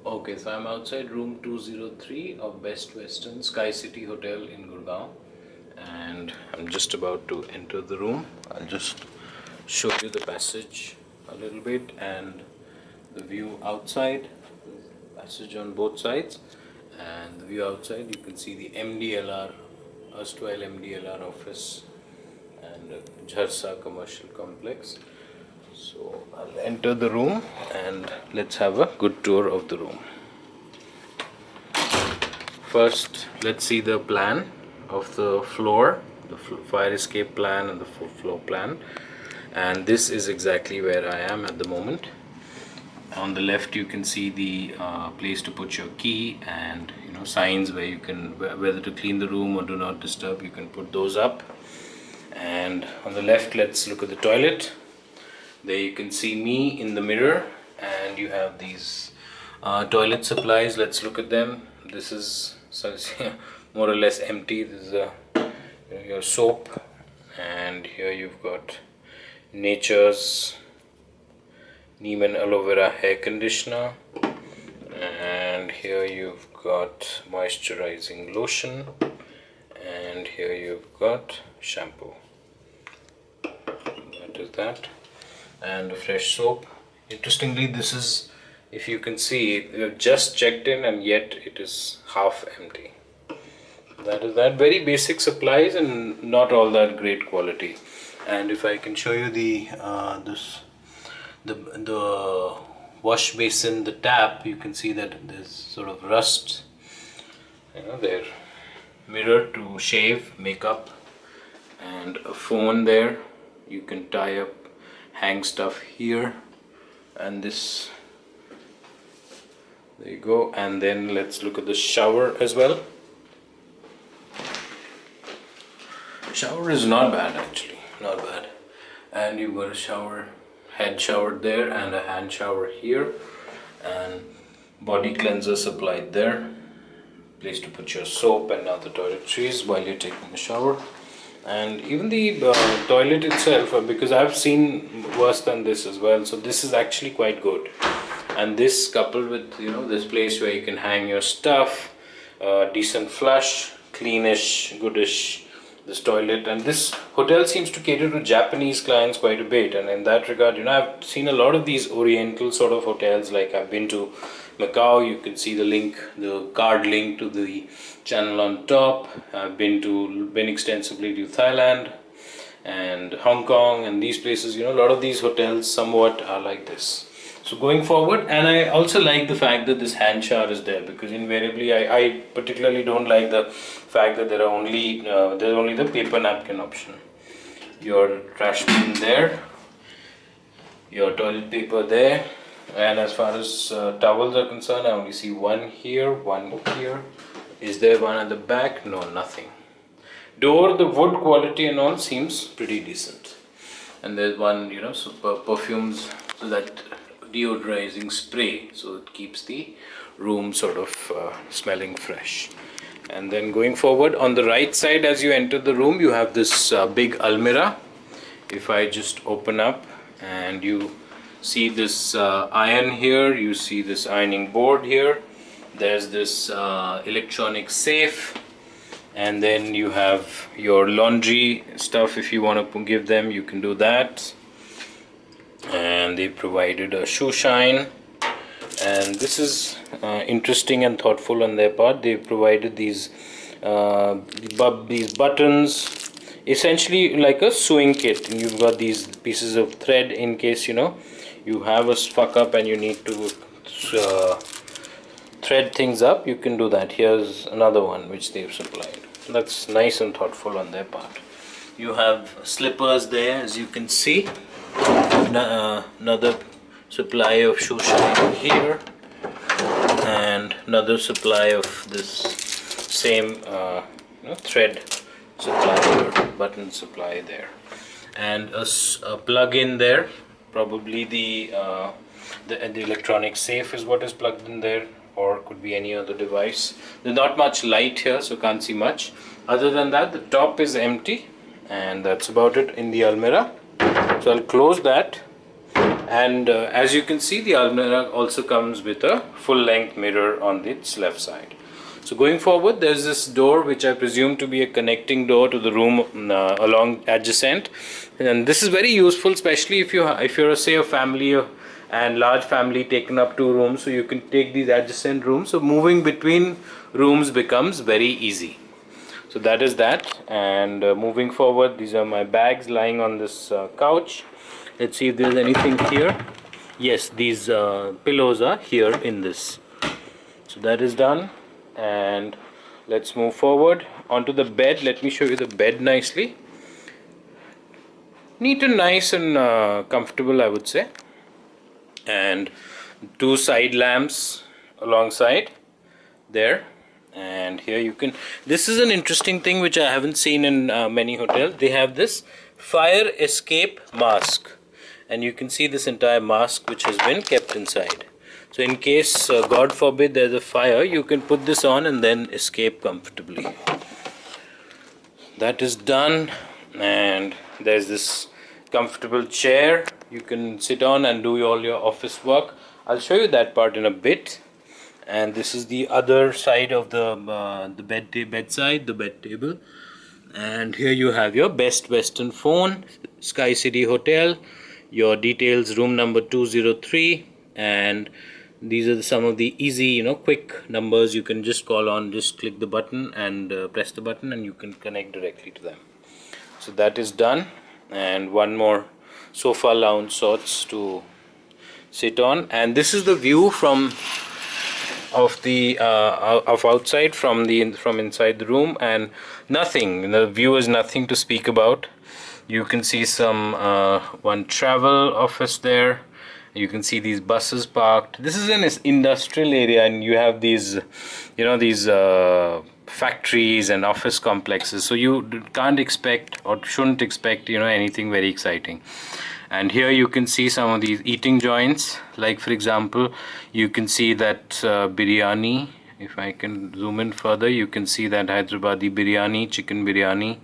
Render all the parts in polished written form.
Okay, so I'm outside room 203 of Western Skycity Hotel in Gurgaon, and I'm just about to enter the room. I'll just show you the passage a little bit and the view outside. Passage on both sides, and the view outside you can see the MDLR, erstwhile MDLR office, and Jharsa commercial complex. So I'll enter the room and let's have a good tour of the room. First, let's see the plan of the floor, the fire escape plan and the floor plan. And this is exactly where I am at the moment. On the left you can see the place to put your key and signs where you can, whether to clean the room or do not disturb, you can put those up. And on the left, let's look at the toilet. There you can see me in the mirror, and you have these toilet supplies. Let's look at them. This is more or less empty. This is your soap, and here you've got Nature's Neem aloe vera hair conditioner, and here you've got moisturizing lotion, and here you've got shampoo. That is that. And a fresh soap. Interestingly, this is, if you can see, we have just checked in and yet it is half empty. That is that. Very basic supplies and not all that great quality. And if I can show you the wash basin, the tap, you can see that there's sort of rust. There, mirror to shave, makeup, and a phone there. You can tie up, hang stuff here, and this, there you go. And then let's look at the shower as well. Shower is not bad, actually, not bad. And you've got a shower, head shower there, and a hand shower here, and body cleanser supplied there, place to put your soap and other toiletries while you're taking a shower. And even the toilet itself, because I've seen worse than this as well, so this is actually quite good. And this coupled with this place where you can hang your stuff, decent flush, cleanish, goodish, this toilet. And this hotel seems to cater to Japanese clients quite a bit, and in that regard, I've seen a lot of these oriental sort of hotels. Like I've been to Macau, you can see the link, the card link to the channel on top. I've been extensively to Thailand and Hong Kong, and these places, a lot of these hotels somewhat are like this. So going forward, and I also like the fact that this hand shower is there, because invariably I particularly don't like the fact that there's only the paper napkin option. Your trash bin there, your toilet paper there, and as far as towels are concerned, I only see one here, one here. Is there one at the back? No, nothing. Door, the wood quality and all seems pretty decent. And there's one, super perfumes, so that deodorizing spray, so it keeps the room sort of smelling fresh. And then going forward, on the right side as you enter the room, you have this big almirah. If I just open up and you see this iron here, you see this ironing board here, there's this electronic safe, and then you have your laundry stuff. If you want to give them, you can do that. And they provided a shoe shine, and this is interesting and thoughtful on their part. They provided these buttons, essentially like a sewing kit, and you've got these pieces of thread in case you have a fuck up and you need to thread things up. You can do that. Here's another one which they've supplied. That's nice and thoughtful on their part. You have slippers there, as you can see. Another supply of shoe shine here, and another supply of this same thread supply or button supply there, and a plug-in there. Probably the electronic safe is what is plugged in there, or could be any other device. There's not much light here, so can't see much. Other than that, the top is empty, and that's about it in the almirah. So I'll close that And as you can see, the almirah also comes with a full-length mirror on its left side. So going forward, there's this door which I presume to be a connecting door to the room along adjacent, and this is very useful, especially if you're say a family and large family taken up 2 rooms, so you can take these adjacent rooms. So moving between rooms becomes very easy. So that is that. And moving forward, these are my bags lying on this couch. Let's see if there's anything here. Yes, these pillows are here in this. So that is done. And let's move forward onto the bed. Let me show you the bed nicely. Neat and nice and comfortable, I would say. And 2 side lamps alongside there. And here you can, this is an interesting thing which I haven't seen in many hotels. They have this fire escape mask, and you can see this entire mask which has been kept inside. So in case God forbid there's a fire, you can put this on and then escape comfortably. That is done. And there's this comfortable chair you can sit on and do all your office work. I'll show you that part in a bit. And this is the other side of the bedside, the bed table. And here you have your Best Western phone, Skycity Hotel, your details, room number 203, and these are some of the easy, quick numbers you can just call on. Just click the button and press the button, and you can connect directly to them. So that is done. And one more sofa lounge sorts to sit on, and this is the view from of the of outside from inside the room, and nothing, the view is nothing to speak about. You can see some one travel office there. You can see these buses parked. This is an industrial area, and you have these these factories and office complexes, so you can't expect or shouldn't expect anything very exciting. And here you can see some of these eating joints, like for example you can see that biryani. If I can zoom in further, you can see that Hyderabadi biryani, chicken biryani.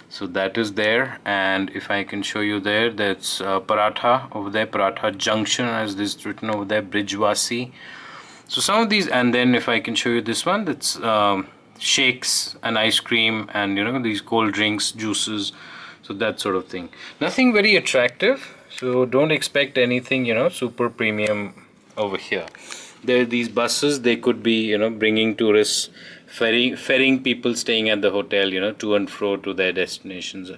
So that is there. And if I can show you there, that's paratha over there, paratha junction, as this written over there, Brijwasi. So some of these, and then if I can show you this one, that's shakes and ice cream and these cold drinks, juices. So that sort of thing. Nothing very attractive, so don't expect anything super premium over here. There are these buses. They could be bringing tourists, ferrying people staying at the hotel to and fro to their destinations.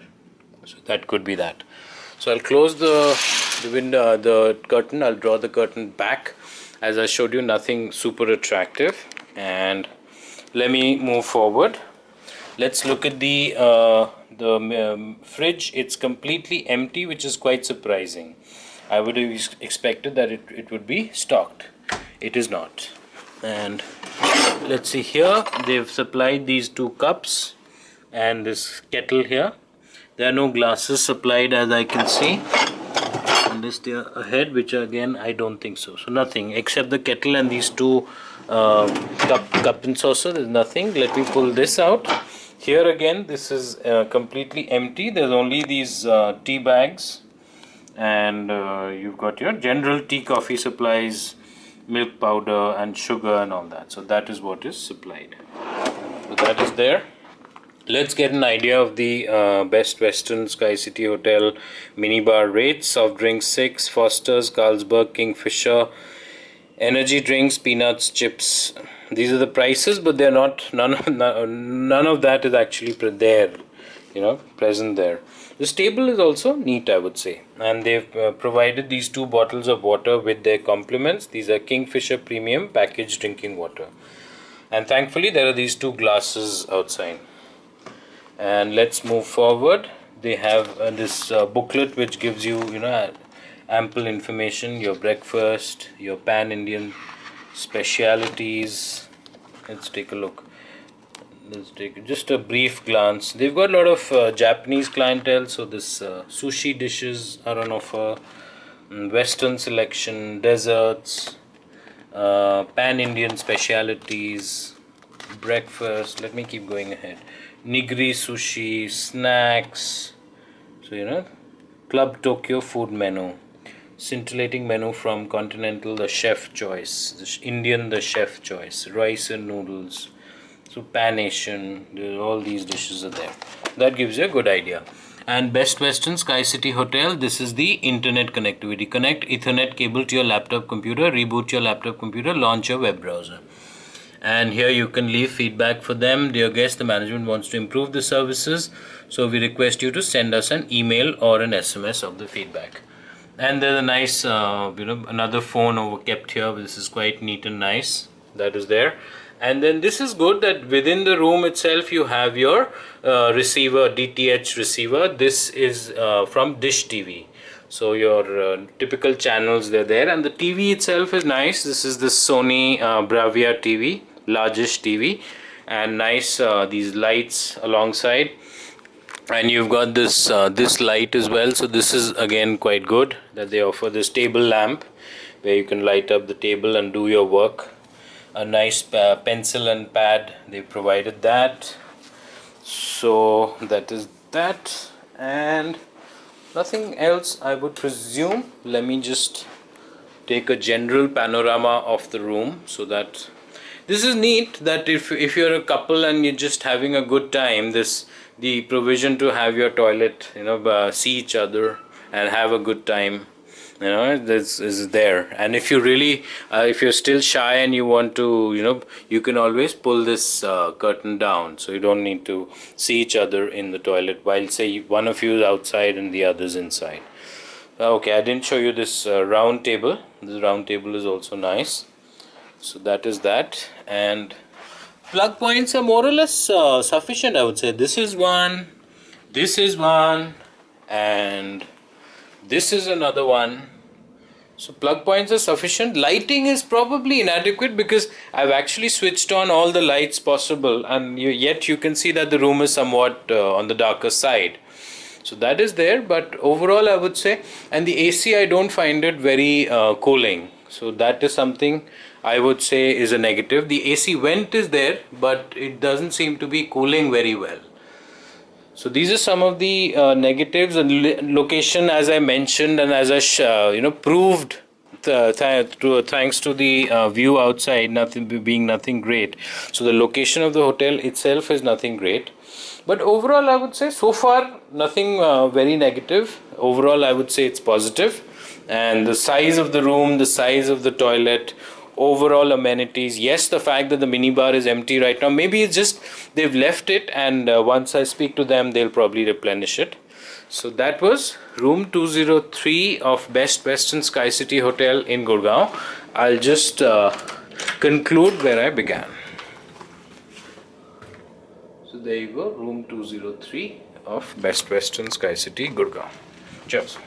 So that could be that. So I'll close the window, the curtain. I'll draw the curtain back. As I showed you, nothing super attractive. And let me move forward. Let's look at the fridge. It's completely empty, which is quite surprising. I would have expected that it would be stocked. It is not. And let's see here, they've supplied these 2 cups and this kettle here. There are no glasses supplied, as I can see, unless they are ahead, which again I don't think so. So nothing except the kettle and these 2 cup and saucer. There's nothing. Let me pull this out. Here again, this is completely empty. There's only these tea bags, and you've got your general tea, coffee supplies, milk powder and sugar and all that. So that is what is supplied. So that is there. Let's get an idea of the Best Western Skycity Hotel minibar rates. Soft drinks 6, Foster's, Carlsberg, Kingfisher, energy drinks, peanuts, chips. These are the prices, but they're not, none of that is actually there, present there. This table is also neat, I would say, and they've provided these 2 bottles of water with their compliments. These are Kingfisher Premium packaged drinking water, and thankfully there are these 2 glasses outside. And let's move forward. They have this booklet which gives you ample information, your breakfast, your pan-Indian specialities. Let's take a look. Let's take just a brief glance. They've got a lot of Japanese clientele, so this sushi dishes are on offer, Western selection, desserts, pan-Indian specialities, breakfast. Let me keep going ahead. Nigiri sushi, snacks. So Club Tokyo food menu. Scintillating menu from Continental, the chef choice. Indian, the chef choice. Rice and noodles. So Pan Asian, all these dishes are there. That gives you a good idea. And Best Western Skycity Hotel, this is the internet connectivity. Connect Ethernet cable to your laptop computer, reboot your laptop computer, launch your web browser. And here you can leave feedback for them. Dear guest, the management wants to improve the services, so we request you to send us an email or an SMS of the feedback. And there's a nice, another phone over kept here. This is quite neat and nice. That is there. And then this is good that within the room itself you have your receiver, DTH receiver. This is from Dish TV. So your typical channels, they're there. And the TV itself is nice. This is the Sony Bravia TV, largest TV. And nice these lights alongside. And you've got this this light as well. So this is again quite good that they offer this table lamp where you can light up the table and do your work. A nice pencil and pad, they provided that. So that is that, and nothing else I would presume. Let me just take a general panorama of the room, so that this is neat that if you're a couple and you're just having a good time, the provision to have your toilet, see each other and have a good time, this is there. And if you really if you're still shy and you want to, you can always pull this curtain down, so you don't need to see each other in the toilet while, say, one of you is outside and the other's inside. Okay, I didn't show you this round table. This round table is also nice. So that is that. And plug points are more or less sufficient, I would say. This is one, and this is another one. So plug points are sufficient. Lighting is probably inadequate because I've actually switched on all the lights possible, and yet you can see that the room is somewhat on the darker side. So that is there, but overall I would say, and the AC, I don't find it very cooling. So that is something I would say is a negative. The AC vent is there, but it doesn't seem to be cooling very well. So these are some of the negatives. And location, as I mentioned, and as I proved, thanks to the view outside being nothing great. So the location of the hotel itself is nothing great. But overall, I would say so far nothing very negative. Overall, I would say it's positive. And the size of the room, the size of the toilet, overall amenities. Yes, the fact that the minibar is empty right now, maybe it's just they've left it, and once I speak to them, they'll probably replenish it. So that was room 203 of Best Western Skycity Hotel in Gurgaon. I'll just conclude where I began. So there you go, room 203 of Best Western Skycity Gurgaon. Cheers.